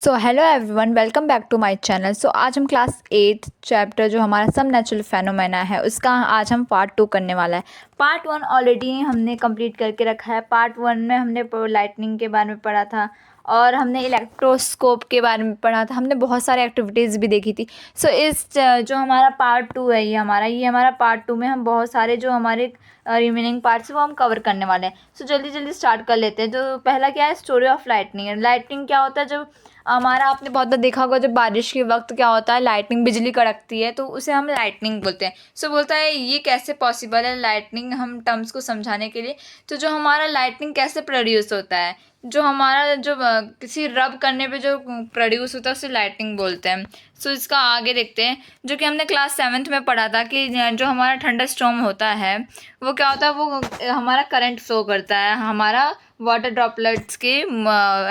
So hello everyone, welcome back to my channel. So आज हम class 8 chapter जो हमारा सब नेचुरल फेनोमेना है उसका आज हम पार्ट 2 करने वाला है। पार्ट 1 ऑलरेडी हमने कंप्लीट करके रखा है। पार्ट 1 में हमने लाइटनिंग के बारे में पढ़ा था और हमने इलेक्ट्रोस्कोप के बारे में पढ़ा था। हमने बहुत सारे एक्टिविटीज़ भी देखी थी। सो इस जो हमारा पार्ट 2 है ये हमारा पार्ट 2 में हम बहुत सारे जो हमारे रिमेनिंग पार्ट्स वो हम कवर करने वाले हैं। सो जल्दी जल्दी स्टार्ट कर लेते हैं। जो पहला क्या है, स्टोरी ऑफ लाइटनिंग। लाइटनिंग क्या होता है, जब हमारा आपने बहुत बार देखा होगा जब बारिश के वक्त क्या होता है, लाइटनिंग बिजली कड़कती है तो उसे हम लाइटनिंग बोलते हैं। सो बोलता है ये कैसे पॉसिबल है लाइटनिंग, हम टर्म्स को समझाने के लिए। तो जो हमारा लाइटनिंग कैसे प्रोड्यूस होता है, जो हमारा जो किसी रब करने पे जो प्रोड्यूस होता है उसे लाइटनिंग बोलते हैं। सो इसका आगे देखते हैं, जो कि हमने क्लास 7th में पढ़ा था कि जो हमारा थंडर स्टॉर्म होता है वो क्या होता है, वो हमारा करंट फ्लो करता है हमारा वाटर ड्रॉपलेट्स के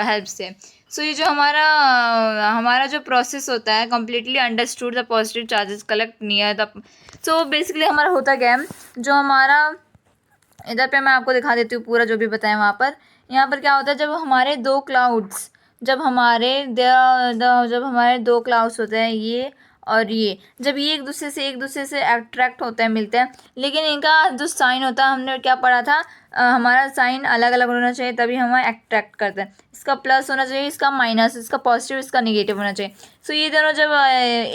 हेल्प से। सो ये जो हमारा जो प्रोसेस होता है, completely understood the positive charges collect near the. So basically हमारा होता क्या है, जो हमारा इधर पे मैं आपको दिखा देती हूँ पूरा जो भी बताया वहाँ पर। यहाँ पर क्या होता है, जब हमारे दो क्लाउड्स जब हमारे दो क्लाउड्स होते हैं ये और ये, जब ये एक दूसरे से अट्रैक्ट होते हैं, मिलते हैं, लेकिन इनका जो साइन होता है हमने क्या पढ़ा था, हमारा साइन अलग अलग होना चाहिए तभी हम अट्रैक्ट करते हैं। इसका प्लस होना चाहिए, इसका माइनस, इसका पॉजिटिव, इसका निगेटिव होना चाहिए। सो ये दोनों जब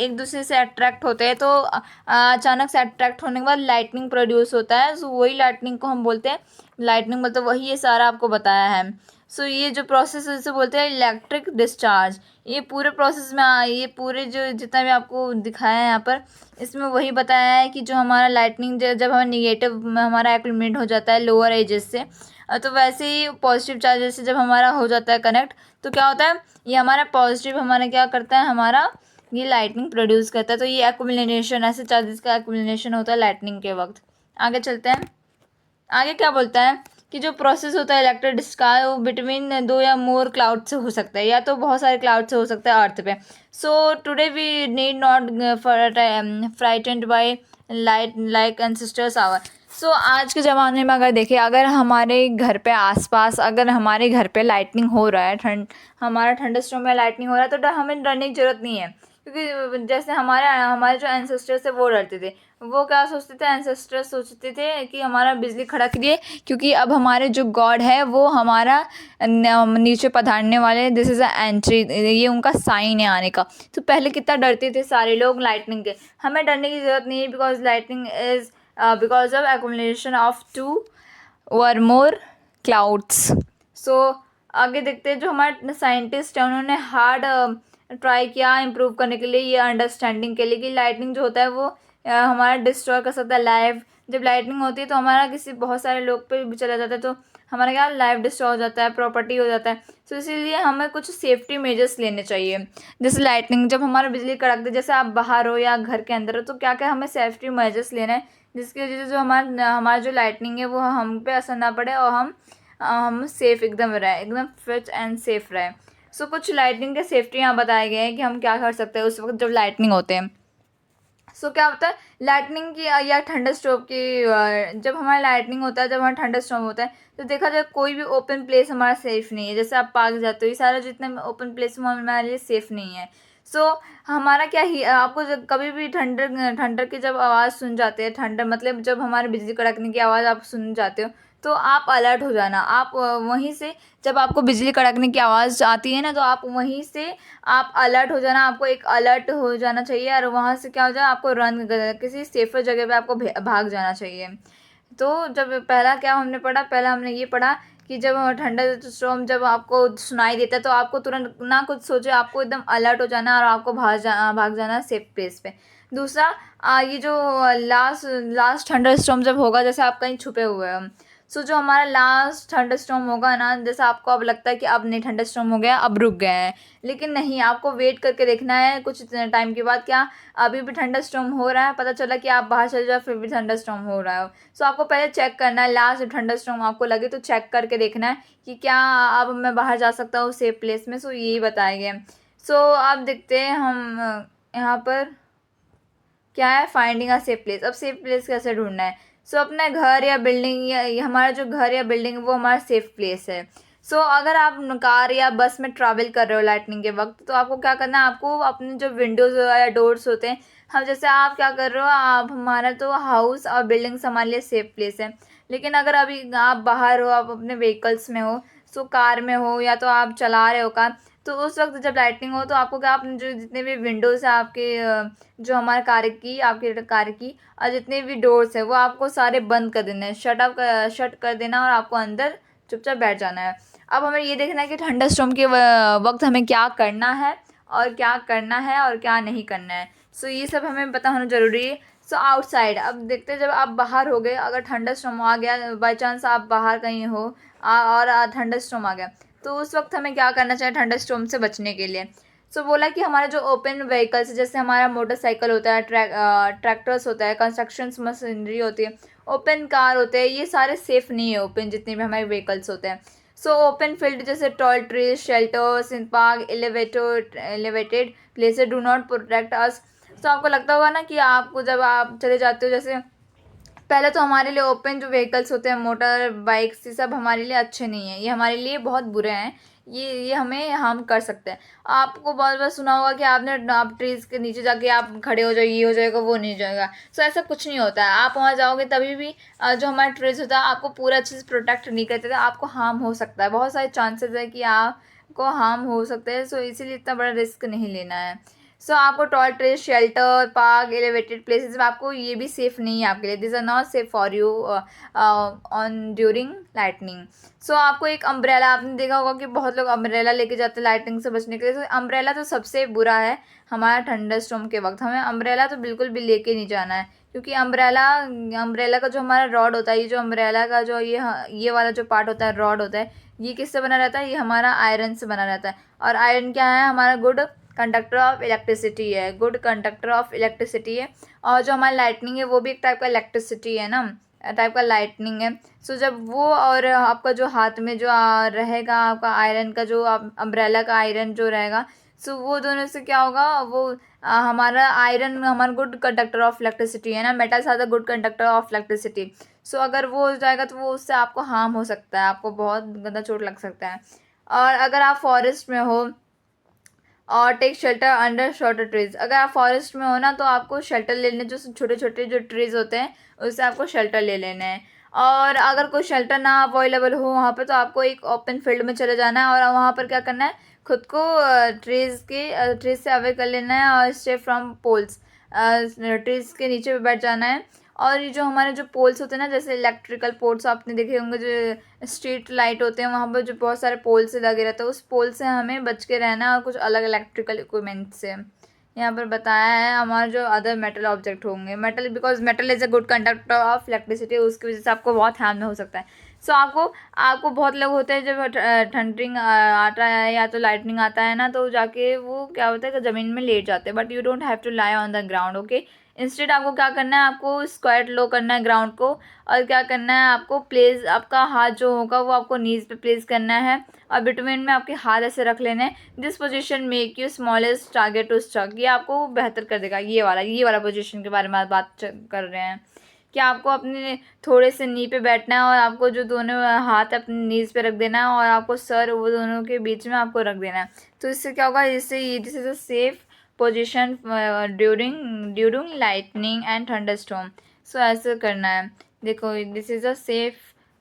एक दूसरे से अट्रैक्ट होते हैं तो अचानक से अट्रैक्ट होने के बाद लाइटनिंग प्रोड्यूस होता है। सो वही लाइटनिंग को हम बोलते हैं लाइटनिंग, मतलब वही ये सारा आपको बताया है। सो ये जो प्रोसेस है इसे बोलते हैं इलेक्ट्रिक डिस्चार्ज। ये पूरे प्रोसेस में ये पूरे जो जितना भी आपको दिखाया है यहाँ पर, इसमें वही बताया है कि जो हमारा लाइटनिंग जब हमें निगेटिव में हमारा एक्यूमुलेट हो जाता है लोअर एजेस से, तो वैसे ही पॉजिटिव चार्जेस से जब हमारा हो जाता है कनेक्ट, तो क्या होता है, ये हमारा पॉजिटिव हमारा क्या करता है, हमारा ये लाइटनिंग प्रोड्यूस करता है। तो ये एक्यूमुलेशन, ऐसे चार्जेस का एक्यूमुलेशन होता है लाइटनिंग के वक्त। आगे चलते हैं। आगे क्या बोलता है कि जो प्रोसेस होता है इलेक्ट्रिक डिस्चार्ज वो बिटवीन दो या मोर क्लाउड से हो सकता है, या तो बहुत सारे क्लाउड से हो सकता है अर्थ पे। So today we need not frightened by light like ancestors our. So आज के ज़माने में अगर देखें, अगर हमारे घर पे आसपास अगर हमारे घर पे लाइटनिंग हो रहा है, हमारा थंडरस्टॉर्म में लाइटनिंग हो रहा है, तो हमें डरने की ज़रूरत नहीं है। क्योंकि जैसे हमारे हमारे जो एंसेस्टर्स थे वो डरते थे। वो क्या सोचते थे, एंसेस्टर्स सोचते थे कि हमारा बिजली खड़क रही है, क्योंकि अब हमारे जो गॉड है वो हमारा नीचे पधारने वाले, दिस इज़ अ एंट्री, ये उनका साइन है आने का। तो पहले कितना डरते थे सारे लोग लाइटनिंग के। हमें डरने की ज़रूरत नहीं है, because lightning is because of accumulation of to और मोर क्लाउड्स। सो आगे देखते हैं, जो हमारे साइंटिस्ट हैं उन्होंने हार्ड ट्राई किया इम्प्रूव करने के लिए, ये अंडरस्टैंडिंग के लिए कि लाइटनिंग जो होता है वो हमारा डिस्ट्रॉय कर सकता है लाइफ। जब लाइटनिंग होती है तो हमारा किसी बहुत सारे लोग पे भी चला जाता है, तो हमारा क्या लाइफ डिस्ट्रॉय हो जाता है, प्रॉपर्टी हो जाता है। तो इसीलिए हमें कुछ सेफ्टी मेजर्स लेने चाहिए। जैसे लाइटनिंग जब हमारा बिजली कड़क दे, जैसे आप बाहर हो या घर के अंदर हो, तो क्या क्या हमें सेफ्टी मेजर्स लेना है, जिसकी वजह से जो हमारा जो लाइटनिंग है वो हम पे असर ना पड़े और हम सेफ एकदम रहे, एकदम फिट एंड सेफ रहे। सो कुछ लाइटनिंग के सेफ्टी यहाँ बताए गए हैं कि हम क्या कर सकते हैं उस वक्त जब लाइटनिंग होते हैं। सो क्या होता है लाइटनिंग की या थंडर स्टॉर्म की, जब हमारा लाइटनिंग होता है, जब हमारा थंडर स्टॉर्म होता है, तो देखा जाए कोई भी ओपन प्लेस हमारा सेफ़ नहीं है। जैसे आप पार्क जाते हो, ये सारा जितने ओपन प्लेस हमारे लिए सेफ़ नहीं है। सो हमारा क्या ही आपको जब कभी भी ठंडर ठंडर की जब आवाज़ सुन जाते हैं, ठंडर मतलब जब हमारे बिजली कड़कने की आवाज़ आप सुन जाते हो, तो आप अलर्ट हो जाना। आप वहीं से जब आपको बिजली कड़कने की आवाज़ आती है ना, तो आप वहीं से आप अलर्ट हो जाना। आपको एक अलर्ट हो जाना चाहिए और वहाँ से क्या हो जाए, आपको रन किसी सेफर जगह पे आपको भाग जाना चाहिए। तो जब पहला क्या हमने पढ़ा, पहला हमने ये पढ़ा कि जब ठंडा स्टॉर्म जब आपको सुनाई देता है तो आपको तुरंत ना कुछ सोचे, आपको एकदम अलर्ट हो जाना और आपको भाग जाना सेफ प्लेस पे। दूसरा ये जो लास्ट ठंडा स्टॉर्म जब होगा, जैसे आप कहीं छुपे हुए हो, सो जो हमारा लास्ट थंडर स्टॉर्म होगा ना, जैसे आपको अब लगता है कि अब नहीं थंडर स्टॉर्म हो गया, अब रुक गया है, लेकिन नहीं, आपको वेट करके देखना है कुछ टाइम के बाद, क्या अभी भी थंडर स्टॉर्म हो रहा है, पता चला कि आप बाहर चले जाओ फिर भी थंडर स्टॉर्म हो रहा है। सो आपको पहले चेक करना है, लास्ट थंडर स्टॉर्म आपको लगे तो चेक करके देखना है कि क्या अब मैं बाहर जा सकता हूँ सेफ प्लेस में। सो यही बताया गया। सो अब देखते हैं हम यहाँ पर क्या है, फाइंडिंग अ सेफ प्लेस। अब सेफ प्लेस कैसे ढूंढना है। सो अपने घर या बिल्डिंग या हमारा जो घर या बिल्डिंग वो हमारा सेफ प्लेस है। सो अगर आप कार या बस में ट्रैवल कर रहे हो लाइटनिंग के वक्त, तो आपको क्या करना है, आपको अपने जो विंडोज़ या डोर्स होते हैं, हम जैसे आप क्या कर रहे हो, आप हमारा तो हाउस और बिल्डिंग्स हमारे लिए सेफ प्लेस है। लेकिन अगर अभी आप बाहर हो, आप अपने व्हीकल्स में हो, सो कार में हो या तो आप चला रहे हो कार, तो उस वक्त जब लाइटनिंग हो तो आपको क्या, अपने जो जितने भी विंडोज़ है आपके जो हमारे कार की, आपके कार की, और जितने भी डोर्स है वो आपको सारे बंद कर देने हैं, शट कर देना, और आपको अंदर चुपचाप बैठ जाना है। अब हमें ये देखना है कि थंडर स्टॉर्म के वक्त हमें क्या करना है और क्या करना है और क्या नहीं करना है। सो ये सब हमें पता होना ज़रूरी है। सो आउटसाइड अब देखते हैं, जब आप बाहर हो गए, अगर थंडर स्टॉर्म आ गया, बाई चांस आप बाहर कहीं हो और थंडर स्टॉर्म आ गया, तो उस वक्त हमें क्या करना चाहिए थंडर स्टॉर्म से बचने के लिए। सो बोला कि हमारा जो ओपन व्हीकल्स, जैसे हमारा मोटरसाइकिल होता है, ट्रैक्टर्स होता है, कंस्ट्रक्शन मशीनरी होती है, ओपन कार होते हैं, ये सारे सेफ़ नहीं है, ओपन जितने भी हमारे व्हीकल्स होते हैं। सो ओपन फील्ड जैसे tall trees, shelters in park, elevated places do not protect us. तो आपको लगता होगा ना कि आपको जब आप चले जाते हो, जैसे पहले तो हमारे लिए ओपन जो व्हीकल्स होते हैं, मोटर बाइक्स, ये सब हमारे लिए अच्छे नहीं हैं, ये हमारे लिए बहुत बुरे हैं, ये हमें हार्म कर सकते हैं। आपको बहुत बार सुना होगा कि आप ट्रीज़ के नीचे जाके आप खड़े हो जाओ, ये हो जाएगा वो नहीं हो जाएगा। सो ऐसा कुछ नहीं होता है, आप वहाँ जाओगे तभी भी जो हमारा ट्रीज़ होता है आपको पूरा अच्छे से प्रोटेक्ट नहीं करते, तो आपको हार्म हो सकता है, बहुत सारे चांसेस है कि आपको हार्म हो सकते हैं। सो इसीलिए इतना बड़ा रिस्क नहीं लेना है। सो आपको tall trees, shelter, park, elevated places में आपको ये भी सेफ़ नहीं है आपके लिए, this are not safe for you on during lightning. So आपको एक अम्ब्रेला, आपने देखा होगा कि बहुत लोग अम्ब्रेला लेके जाते हैं लाइटनिंग से बचने के लिए। तो अम्ब्रेला तो सबसे बुरा है हमारा थंडर स्टॉर्म के वक्त, हमें अम्ब्रेला तो बिल्कुल भी लेके नहीं जाना है, क्योंकि अम्ब्रेला का जो हमारा रॉड होता है, ये जो अम्ब्रेला का जो ये वाला जो पार्ट होता है, रॉड होता है, ये किससे बना रहता है, ये हमारा आयरन से बना रहता है। और आयरन क्या है, हमारा गुड कंडक्टर ऑफ इलेक्ट्रिसिटी है, गुड कंडक्टर ऑफ इलेक्ट्रिसिटी है। और जो हमारी लाइटनिंग है वो भी एक टाइप का इलेक्ट्रिसिटी है ना, टाइप का लाइटनिंग है। सो जब वो और आपका जो हाथ में जो रहेगा आपका आयरन का जो अम्ब्रेला का आयरन जो रहेगा, सो वो दोनों से क्या होगा, वो हमारा आयरन हमारा गुड कंडक्टर ऑफ इलेक्ट्रिसिटी है ना, metal are the good conductor of electricity. So अगर वो हो जाएगा तो वो उससे आपको हार्म हो सकता है, आपको बहुत गंदा चोट लग सकता है। और अगर आप फॉरेस्ट में हो और take shelter under shorter trees, अगर आप फॉरेस्ट में हो ना, तो आपको शेल्टर ले लेने, जो छोटे छोटे जो ट्रीज होते हैं उससे आपको शेल्टर ले लेना है। और अगर कोई शेल्टर ना अवेलेबल हो वहाँ पे, तो आपको एक ओपन फील्ड में चले जाना है और वहाँ पर क्या करना है, खुद को ट्रीज से अवे कर लेना है और स्टे फ्रॉम पोल्स, ट्रीज के नीचे बैठ जाना है। और ये जो हमारे जो पोल्स होते हैं ना, जैसे इलेक्ट्रिकल पोल्स आपने देखे होंगे, जो स्ट्रीट लाइट होते हैं वहाँ पर जो बहुत सारे पोल से लगे रहते हैं, उस पोल से हमें बच के रहना है, और कुछ अलग इलेक्ट्रिकल इक्विपमेंट से। यहाँ पर बताया है हमारे जो अदर मेटल ऑब्जेक्ट होंगे, metal because metal is a good conductor of electricity, उसकी वजह से आपको बहुत हार्म हो सकता है। सो आपको बहुत लोग होते हैं जब थंडरिंग आता है या तो लाइटनिंग आता है ना, तो जाके वो क्या होता है कि ज़मीन में लेट जाते हैं, but you don't have to lie on the ground, okay. Instead आपको क्या करना है, आपको स्क्वायर लो करना है ग्राउंड को, और क्या करना है, आपको प्लेस, आपका हाथ जो होगा वो आपको नीज पे प्लेस करना है, और बिटवीन में आपके हाथ ऐसे रख लेने हैं। This position make you smallest target to struck, ये आपको बेहतर कर देगा, ये वाला पोजीशन के बारे में बात कर रहे हैं कि आपको अपने थोड़े से नी पे बैठना है, और आपको जो दोनों हाथ अपने नीज पे रख देना है, और आपको सर वो दोनों के बीच में आपको रख देना है। तो इससे क्या होगा, इससे this is a safe position during lightning and thunderstorm. So ऐसे करना है, देखो this is a safe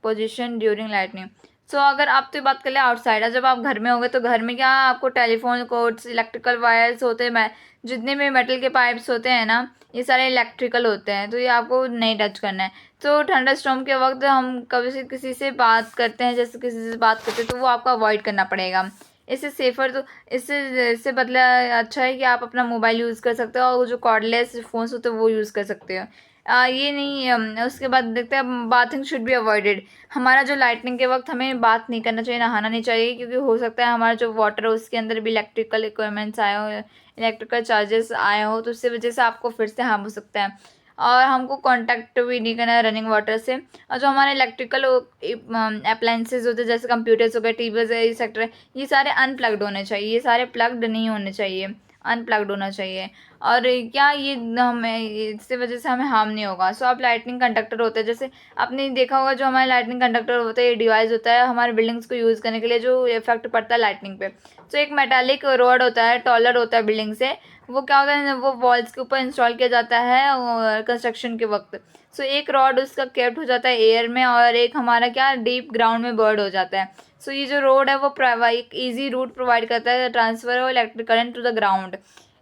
position during lightning. So अगर आप तो बात कर ले आउटसाइड, जब आप घर में होंगे तो घर में क्या आपको टेलीफोन कोड्स, इलेक्ट्रिकल वायर्स होते हैं, जितने भी मेटल के पाइप्स होते हैं ना, ये सारे इलेक्ट्रिकल होते हैं, तो ये आपको नहीं टच करना है। तो थंडरस्टॉर्म के वक्त हम कभी से किसी से बात करते हैं, जैसे किसी से बात करते हैं, तो वो आपको अवॉइड करना पड़ेगा। इससे सेफ़र तो इससे बदला अच्छा है कि आप अपना मोबाइल यूज़ कर सकते हो, और जो कॉर्डलेस फ़ोन्स होते हैं वो यूज़ कर सकते हो। ये नहीं उसके बाद देखते हैं, बाथिंग शुड बी अवॉइडेड, हमारा जो लाइटनिंग के वक्त हमें बात नहीं करना चाहिए, नहाना नहीं चाहिए, क्योंकि हो सकता है हमारा जो वाटर है उसके अंदर भी इलेक्ट्रिकल इक्विपमेंट्स आए हो, इलेक्ट्रिकल चार्जेस आए हो, तो उससे वजह से आपको फिर से हार्म हो सकता है। और हमको कांटेक्ट भी नहीं करना है रनिंग वाटर से। और जो हमारे इलेक्ट्रिकल अप्लाइंसेज होते हैं, जैसे कंप्यूटर्स हो गए, टीवीज़ है, ये सेक्टर है, ये सारे अनप्लग्ड होने चाहिए, ये सारे प्लग्ड नहीं होने चाहिए। अनप्लग्ड होना चाहिए। और क्या ये हमें इससे वजह से हमें हार्म नहीं होगा। सो अब लाइटनिंग कंडक्टर होते हैं, जैसे आपने देखा होगा जो हमारे लाइटनिंग कंडक्टर होते हैं, ये डिवाइस होता है हमारे बिल्डिंग्स को यूज़ करने के लिए जो इफेक्ट पड़ता है लाइटनिंग पे। सो एक मेटालिक रॉड होता है, टॉलर होता है बिल्डिंग से, वो क्या होता है वो वॉल्स के ऊपर इंस्टॉल किया जाता है कंस्ट्रक्शन के वक्त। सो एक रॉड उसका केप्ट हो जाता है एयर में और एक हमारा क्या डीप ग्राउंड में बर्ड हो जाता है। सो ये जो रोड है वो एक ईजी रूट प्रोवाइड करता है transfer of electric current to the ground.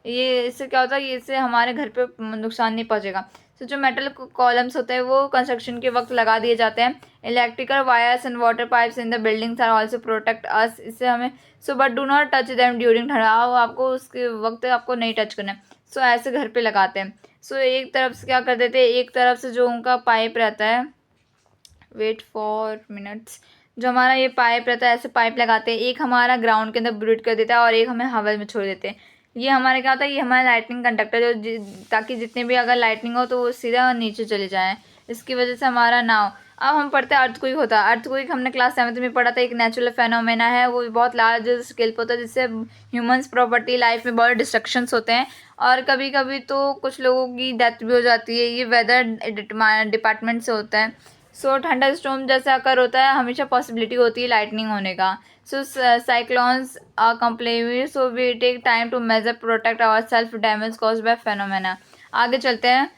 ये इससे क्या होता है कि इससे हमारे घर पे नुकसान नहीं पहुंचेगा। तो जो मेटल कॉलम्स होते हैं वो कंस्ट्रक्शन के वक्त लगा दिए जाते हैं। Electrical wires and water pipes in the buildings are also protect us, इससे हमें so but do not touch them during ठंडाव, आपको उसके वक्त आपको नहीं टच करना है। सो ऐसे घर पे लगाते हैं। सो एक तरफ से क्या कर देते हैं, एक तरफ से जो उनका पाइप रहता है, वेट फॉर मिनट्स, जो हमारा ये पाइप रहता है ऐसे पाइप लगाते हैं, एक हमारा ग्राउंड के अंदर ब्रूट कर देता है और एक हमें हवा में छोड़ देते हैं। ये हमारे क्या होता है, ये हमारा लाइटनिंग कंडक्टर जो ताकि जितने भी अगर लाइटनिंग हो तो वो सीधा नीचे चले जाए, इसकी वजह से हमारा ना हो। अब हम पढ़ते हैं अर्थक्वेक होता है। अर्थक्वेक हमने क्लास 7 में पढ़ा था, एक नेचुरल फेनोमेना है, वो बहुत लार्ज स्केल पर होता है जिससे ह्यूमंस प्रॉपर्टी लाइफ में बहुत डिस्ट्रक्शंस होते हैं और कभी कभी तो कुछ लोगों की डेथ भी हो जाती है। ये वेदर डिपार्टमेंट से होता है। सो थंडर स्टॉर्म जैसा अकर होता है, हमेशा पॉसिबिलिटी होती है लाइटनिंग होने का। सो साइक्लोन्स आर कंप्लेवी, so we take time to measure protect our self damage cause by phenomena. आगे चलते हैं।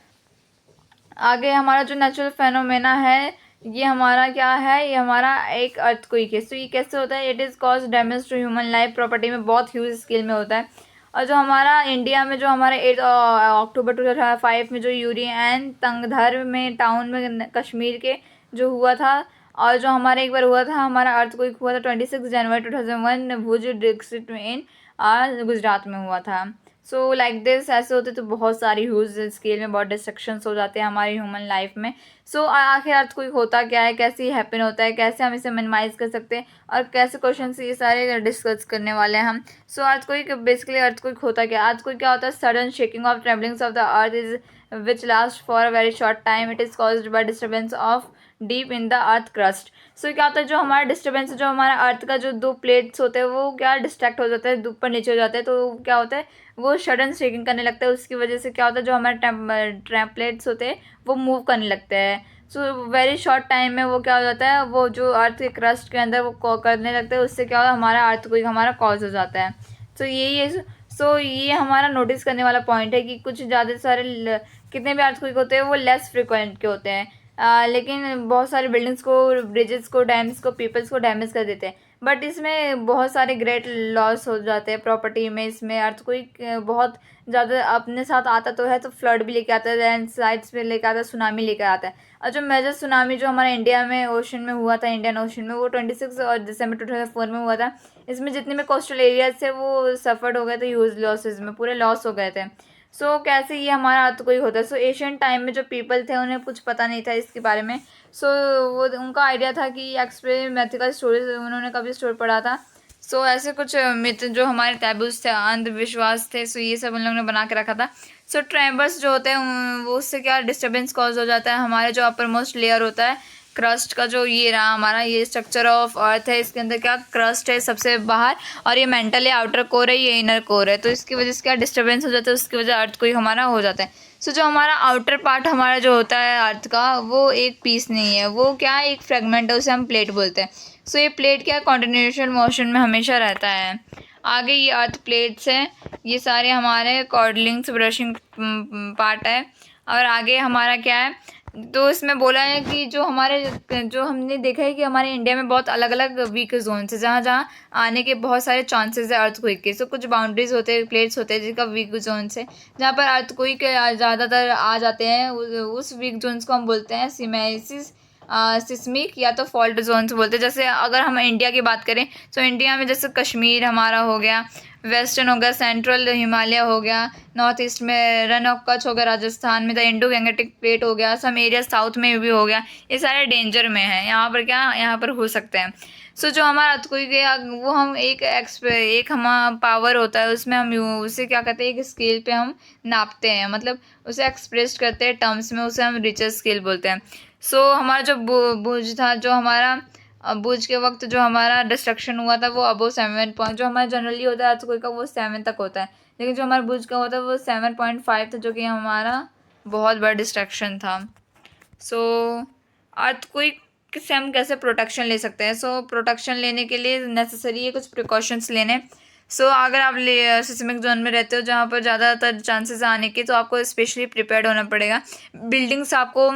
आगे हमारा जो नेचुरल फेनोमेना है ये हमारा क्या है, ये हमारा एक अर्थक्वेक है। सो ये कैसे होता है, it is cause damage to human life property में बहुत ह्यूज स्केल में होता है। और जो हमारा इंडिया में जो हमारे 8 अक्टूबर 2005 में जो यूरी एंड तंगधर में टाउन में कश्मीर के जो हुआ था, और जो हमारा एक बार हुआ था हमारा अर्थक्वेक हुआ था 26 जनवरी 2001 भुज डिस्ट्रिक्ट में इन गुजरात में हुआ था। सो लाइक दिस ऐसे होते तो बहुत सारी ह्यूज स्केल में बहुत डिस्ट्रक्शंस हो जाते हैं हमारी ह्यूमन लाइफ में। सो आखिर अर्थक्वेक होता क्या है, कैसे हैपन होता है, कैसे हम इसे मिनिमाइज कर सकते हैं और कैसे क्वेश्चन ये सारे डिस्कस करने वाले हैं हम। सो अर्थक्वेक बेसिकली अर्थक्वेक होता क्या है, अर्थक्वेक क्या होता है, sudden shaking of travellings of the earth is which last for a very short time, it is caused by disturbance of deep in the earth crust. So क्या होता है, जो हमारा डिस्टर्बेंस जो हमारा अर्थ का जो दो प्लेट्स होते हैं वो क्या डिस्ट्रैक्ट हो जाता है, ऊपर नीचे हो जाते हैं, तो क्या होता है वो सडन शेकिंग करने लगता है। उसकी वजह से क्या होता है जो हमारे ट्रैपलेट्स होते हैं वो मूव करने लगते हैं। सो वेरी शॉर्ट टाइम में वो क्या हो जाता है, वो जो अर्थ के क्रस्ट के अंदर वो करने लगता है, उससे क्या होता है हमारा अर्थक्वेक हमारा कॉज हो जाता है। सो यही है। सो ये हमारा नोटिस करने वाला पॉइंट है कि कुछ ज़्यादा सारे कितने भी अर्थक्वेक होते हैं वो लेस फ्रिक्वेंट के होते हैं, लेकिन बहुत सारे बिल्डिंग्स को, ब्रिजेस को, डैम्स को, पीपल्स को डैमेज कर देते हैं। बट इसमें बहुत सारे ग्रेट लॉस हो जाते हैं प्रॉपर्टी में। इसमें अर्थक्वेक बहुत ज़्यादा अपने साथ आता तो है, तो फ्लड भी लेके आता है, लैंडस्लाइड्स भी लेके आता है, सुनामी लेकर आता है। और जो मेजर सुनामी जो हमारे इंडिया में ओशन में हुआ था, इंडियन ओशन में, वो 26 और दिसंबर 2004 में हुआ था। इसमें जितने भी कोस्टल एरियाज थे वो सफ़र्ड हो गए थे, ह्यूज लॉसेज में पूरे लॉस हो गए थे। सो कैसे ये हमारा अर्थक्वेक होता है। सो एशियन टाइम में जो पीपल थे उन्हें कुछ पता नहीं था इसके बारे में। सो वो उनका आइडिया था कि एक्सपेरिमेंटिकल स्टोरीज उन्होंने कभी स्टोरी पढ़ा था। सो ऐसे कुछ मिथ जो हमारे टैबूज थे, अंधविश्वास थे, सो ये सब उन लोगों ने बना के रखा था। सो ट्रैम्बर्स जो होते हैं वो उससे क्या डिस्टर्बेंस कॉज हो जाता है। हमारे जो अपर मोस्ट लेयर होता है क्रस्ट का, जो ये रहा हमारा ये स्ट्रक्चर ऑफ अर्थ है, इसके अंदर क्या क्रस्ट है सबसे बाहर, और ये मेंटल है, आउटर कोर है, ये इनर कोर है। तो इसकी वजह से क्या डिस्टर्बेंस हो जाता है, उसकी वजह अर्थ कोई हमारा हो जाता है। सो जो हमारा आउटर पार्ट हमारा जो होता है अर्थ का, वो एक पीस नहीं है, वो क्या है एक फ्रेगमेंट है, उसे हम प्लेट बोलते हैं। सो ये प्लेट क्या कॉन्टिन्यूशन मोशन में हमेशा रहता है। आगे ये अर्थ प्लेट्स है, ये सारे हमारे कॉर्डलिंग्स ब्रशिंग पार्ट है। और आगे हमारा क्या है, तो इसमें बोला है कि जो हमारे जो हमने देखा है कि हमारे इंडिया में बहुत अलग अलग वीक जोन्स है जहाँ जहाँ आने के बहुत सारे चांसेस है अर्थक्वेक के। सो कुछ बाउंड्रीज होते हैं, प्लेट्स होते हैं जिनका वीक जोन्स है, जहाँ पर अर्थक्वेक ज़्यादातर आ जाते हैं। उस वीक जोन्स को हम बोलते हैं सिमेसिस, सिस्मिक या तो फॉल्ट जोन्स बोलते हैं। जैसे अगर हम इंडिया की बात करें तो इंडिया में जैसे कश्मीर हमारा हो गया, वेस्टर्न हो गया, सेंट्रल हिमालय हो गया, नॉर्थ ईस्ट में रन ऑफ कच्छ हो गया, राजस्थान में द इंडो गैंगेटिक प्लेट हो गया, सम एरिया साउथ में भी हो गया, ये सारे डेंजर में हैं, यहाँ पर क्या यहाँ पर हो सकते हैं। सो जो हमारा अर्थक्वेक है वो हम एक हमारा पावर होता है, उसमें हम उसे क्या कहते हैं एक स्केल पे हम नापते हैं, मतलब उसे एक्सप्रेस करते हैं टर्म्स में, उसे हम रिचर स्केल बोलते हैं। सो हमारा जो भुज था, जो हमारा बुर्ज के वक्त जो हमारा डिस्ट्रक्शन हुआ था वो अबो 7 पॉइंट, जो हमारा जनरली होता है अर्थक्वेक का वो 7 तक होता है, लेकिन जो हमारा बुर्ज का होता है वो 7.5 था, जो कि हमारा बहुत बड़ा डिस्ट्रक्शन था। सो अर्थक्वेक से हम कैसे प्रोटेक्शन ले सकते हैं? प्रोटेक्शन लेने के लिए नेसेसरी है कुछ प्रिकॉशंस लेने। अगर आप सिस्मिक जोन में रहते हो जहाँ पर ज़्यादातर चांसेस आने के, तो आपको स्पेशली प्रिपेयर्ड होना पड़ेगा। बिल्डिंग्स आपको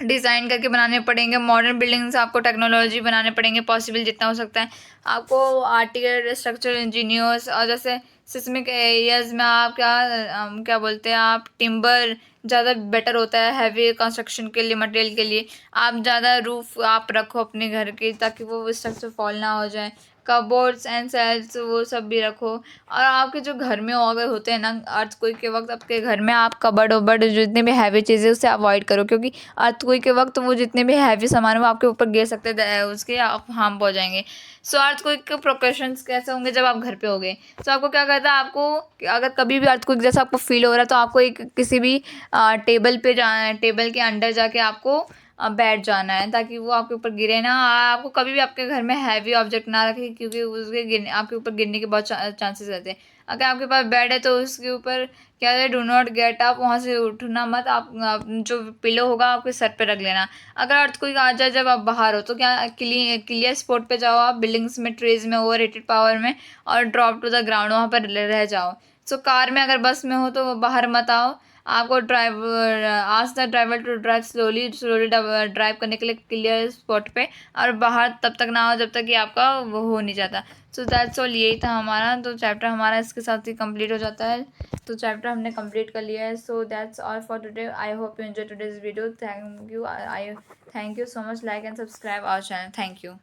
डिज़ाइन करके बनाने पड़ेंगे, मॉडर्न बिल्डिंग्स आपको टेक्नोलॉजी बनाने पड़ेंगे पॉसिबल जितना हो सकता है आपको। आर्टिकल स्ट्रक्चरल इंजीनियर्स, और जैसे सिस्मिक एरियाज में आप क्या बोलते हैं, आप टिम्बर ज़्यादा बेटर होता है हैवी कंस्ट्रक्शन के लिए, मटेरियल के लिए। आप ज़्यादा रूफ आप रखो अपने घर की, ताकि वो स्ट्रक्चर फॉल ना हो जाए। कबोर्ड्स एंड सेल्स वो सब भी रखो। और आपके जो घर में अगर होते हैं ना अर्थक्वेक के वक्त, आपके घर में आप कबर्ड वबर्ड जितने भी हैवी चीज़ें उससे अवॉइड करो, क्योंकि अर्थक्वेक के वक्त वो जितने भी हैवी सामान है वो आपके ऊपर गिर सकते हैं, उसके आप हार्म पहुंचाएंगे। अर्थक्वेक के प्रिकॉशंस कैसे होंगे जब आप घर पे होगे? आपको क्या करता है, आपको अगर कभी भी अर्थक्वेक जैसा आपको फील हो रहा है तो आपको एक किसी भी टेबल के अंडर जाके आपको बैठ जाना है, ताकि वो आपके ऊपर गिरे ना। आपको कभी भी आपके घर में हैवी ऑब्जेक्ट ना रखें, क्योंकि उसके गिरने आपके ऊपर गिरने के बहुत चांसेस रहते हैं। अगर आपके पास बेड है तो उसके ऊपर क्या है, डू नॉट गेट अप, वहाँ से उठना मत। आप जो पिलो होगा आपके सर पे रख लेना। अगर अर्थक्वेक आ जाए जब आप बाहर हो, तो क्या क्लियर स्पॉट पे जाओ आप, बिल्डिंग्स में, ट्रीज में, ओवर रेटेड पावर में, और ड्रॉप टू द ग्राउंड, वहाँ पर रह जाओ। कार में अगर बस में हो तो बाहर मत आओ। आपको driver ask the driver to drive slowly drive करने के लिए क्लियर स्पॉट पे, और बाहर तब तक ना आओ जब तक कि आपका वो हो नहीं जाता। दैट्स ऑल, यही था हमारा। तो चैप्टर हमारा इसके साथ ही कंप्लीट हो जाता है। तो चैप्टर हमने कंप्लीट कर लिया है। That's all for today. I hope you enjoy today's video. Thank you so much. Like and subscribe our channel. Thank you.